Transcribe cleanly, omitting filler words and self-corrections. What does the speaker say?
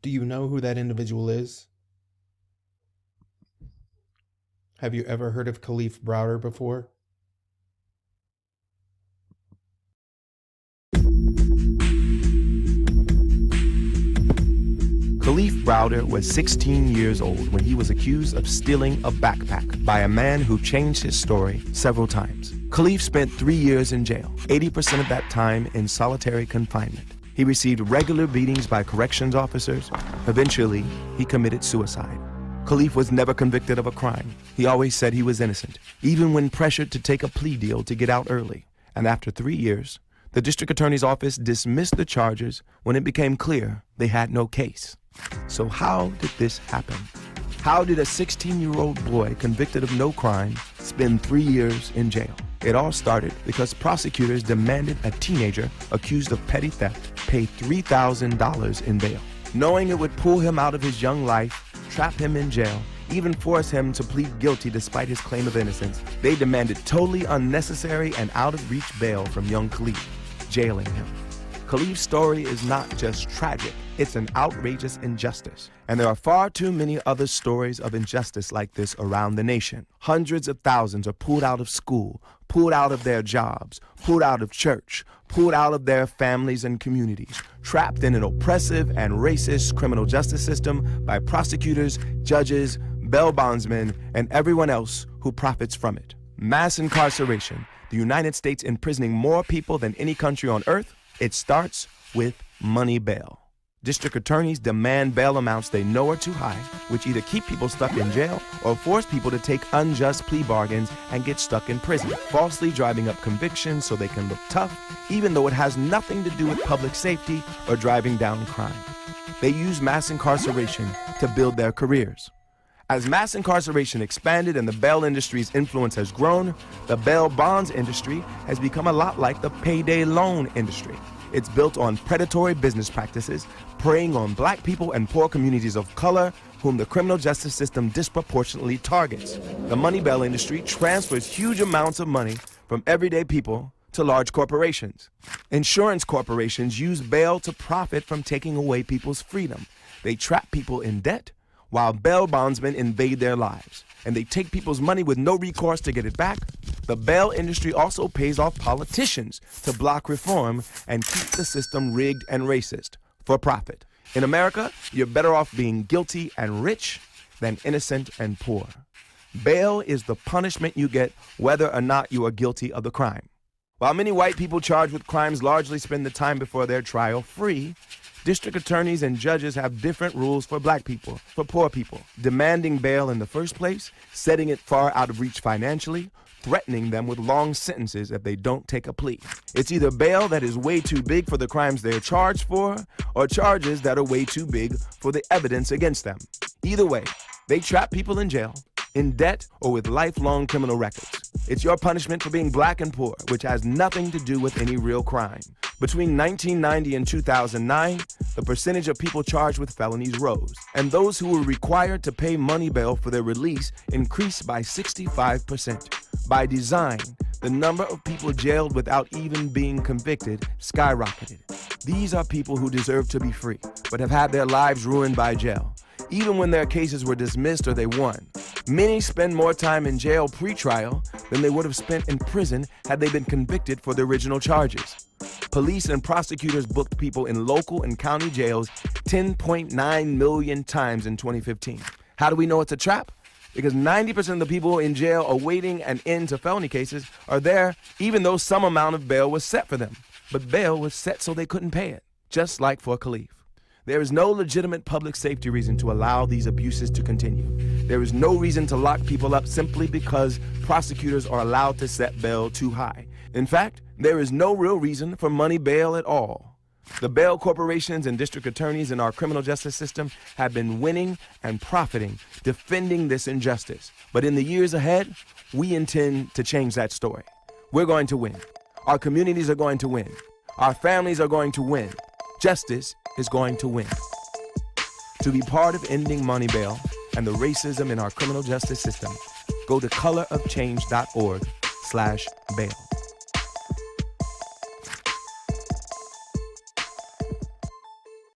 Do you know who that individual is? Have you ever heard of Kalief Browder before? Kalief Browder was 16 years old when he was accused of stealing a backpack by a man who changed his story several times. Kalief spent 3 years in jail, 80% of that time in solitary confinement. He received regular beatings by corrections officers. Eventually, he committed suicide. Kalief was never convicted of a crime. He always said he was innocent, even when pressured to take a plea deal to get out early. And after 3 years, the district attorney's office dismissed the charges when it became clear they had no case. So how did this happen? How did a 16-year-old boy convicted of no crime spend 3 years in jail? It all started because prosecutors demanded a teenager accused of petty theft pay $3,000 in bail. Knowing it would pull him out of his young life, trap him in jail, even force him to plead guilty despite his claim of innocence, they demanded totally unnecessary and out-of-reach bail from young Kalief, jailing him. Kalief's story is not just tragic, it's an outrageous injustice. And there are far too many other stories of injustice like this around the nation. Hundreds of thousands are pulled out of school, pulled out of their jobs, pulled out of church, pulled out of their families and communities, trapped in an oppressive and racist criminal justice system by prosecutors, judges, bail bondsmen, and everyone else who profits from it. Mass incarceration, the United States imprisoning more people than any country on earth, it starts with money bail. District attorneys demand bail amounts they know are too high, which either keep people stuck in jail or force people to take unjust plea bargains and get stuck in prison, falsely driving up convictions so they can look tough, even though it has nothing to do with public safety or driving down crime. They use mass incarceration to build their careers. As mass incarceration expanded and the bail industry's influence has grown, the bail bonds industry has become a lot like the payday loan industry. It's built on predatory business practices, preying on black people and poor communities of color, whom the criminal justice system disproportionately targets. The money bail industry transfers huge amounts of money from everyday people to large corporations. Insurance corporations use bail to profit from taking away people's freedom. They trap people in debt, while bail bondsmen invade their lives, and they take people's money with no recourse to get it back. The bail industry also pays off politicians to block reform and keep the system rigged and racist for profit. In America, you're better off being guilty and rich than innocent and poor. Bail is the punishment you get whether or not you are guilty of the crime. While many white people charged with crimes largely spend the time before their trial free, district attorneys and judges have different rules for black people, for poor people, demanding bail in the first place, setting it far out of reach financially, threatening them with long sentences if they don't take a plea. It's either bail that is way too big for the crimes they're charged for, or charges that are way too big for the evidence against them. Either way, they trap people in jail, in debt, or with lifelong criminal records. It's your punishment for being black and poor, which has nothing to do with any real crime. Between 1990 and 2009, the percentage of people charged with felonies rose, and those who were required to pay money bail for their release increased by 65%. By design, the number of people jailed without even being convicted skyrocketed. These are people who deserve to be free, but have had their lives ruined by jail, even when their cases were dismissed or they won. Many spend more time in jail pre-trial than they would have spent in prison had they been convicted for the original charges. Police and prosecutors booked people in local and county jails 10.9 million times in 2015. How do we know it's a trap? Because 90% of the people in jail awaiting an end to felony cases are there even though some amount of bail was set for them. But bail was set so they couldn't pay it, just like for Kalief. There is no legitimate public safety reason to allow these abuses to continue. There is no reason to lock people up simply because prosecutors are allowed to set bail too high. In fact, there is no real reason for money bail at all. The bail corporations and district attorneys in our criminal justice system have been winning and profiting, defending this injustice. But in the years ahead, we intend to change that story. We're going to win. Our communities are going to win. Our families are going to win. Justice is going to win. To be part of ending money bail and the racism in our criminal justice system, go to colorofchange.org/bail.